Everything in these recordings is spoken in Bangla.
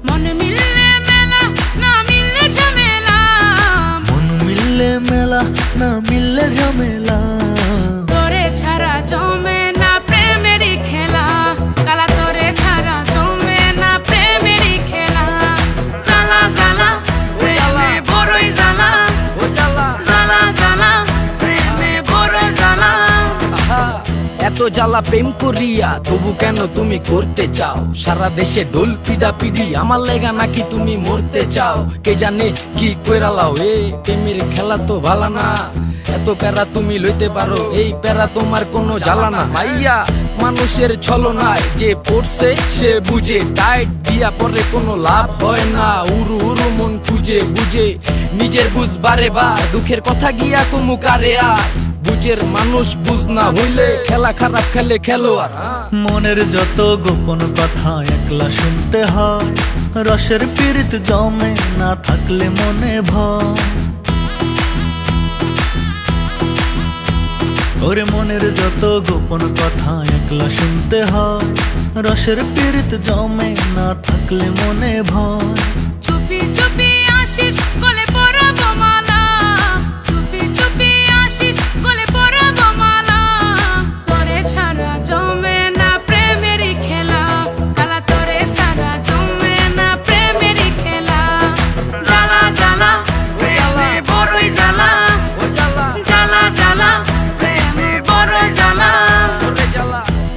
মন মিললে মেলা, না মিললে ঝামেলা। মন মিললে মেলা, না মিললে ঝামেলা। তোরে ছাড়া জমে না প্রেমেরই খেলা, কালা তোরে ছাড়া জমে না প্রেমেরই খেলা। জ্বালা জ্বালা প্রেমে বড়ই জ্বালা, জ্বালা জ্বালা প্রেমে বড় জ্বালা। এত জ্বালা প্রেম করিয়া তবু কেন তুমি করতে চাও? সারা দেশে ঢোল পিডা পিডি, আমার লেগা নাকি তুমি মরতে চাও? কে জানে কি কইরালাও, এ প্রেমের খেলা তো ভালা না। এত প্যারা তুমি লইতে পারো, এই প্যারা তোমার কোনো জ্বালা না। মাইয়া মানুষের ছলনায় যে পড়ছে সে বুঝে, টাইট দিয়া পরে কোনো লাভ হয় না। উরু উরু মন খুঁজে বুঝে, নিজের বুঝ বারে বার, দুঃখের কথা গিয়া কুমু কারে আর। বুঝের মানুষ বুঝ না হইলে খেলা খারাপ খেলে খেলোয়াড়। মনের যত গোপন কথা একলা শুনতে হয়, রসের পীড়িত জমে না থাকলে মনে ভয়। ওরে মনের যত গোপন কথা একলা শুনতে হয়, রসের পীড়িত জমে না থাকলে মনে ভয়। চুপি চুপি আসিস গলে পরাবো মালা, চুপি চুপি আসিস গলে পরাবো মালা। তোরে ছাড়া জমে না প্রেমেরই খেলা, কালা তোরে ছাড়া জমে না প্রেমেরই খেলা। জ্বালা জ্বালা প্রেমে বড়ই জ্বালা, জ্বালা জ্বালা প্রেমে বড় জ্বালা।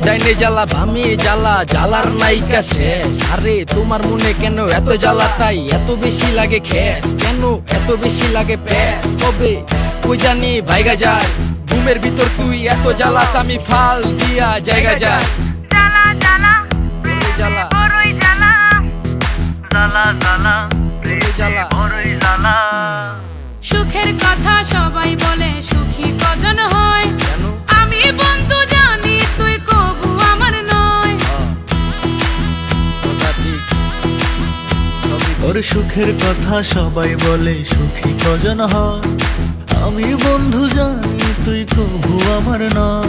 ডাইনে জ্বালা ভামে জ্বালা, জ্বালার নাইকা শেষ। আরে তোমার মনে কেন এত জ্বালা, তাই এত বেশি লাগে খেস? কেন এত বেশি লাগে প্যাস? কবে কই জানি ভাইগা যায়, ঘুমের ভিতর তুই এত জ্বালাস, আমি ফাল দিয়া জায়গা যায়। জ্বালা জ্বালা জ্বালা বড়ই জ্বালা, জ্বালা জ্বালা জ্বালা বড়ই জ্বালা। সুখের কথা সবাই বলে সুখী কজন হয়, কেন? আমি বন্ধু জানি তুই কবু আমার নয়। কথা ঠিক, সবই ঠিক। ওর সুখের কথা সবাই বলে সুখী কজন হয়, আমি বন্ধু জানি তুই কভু আমার নয়।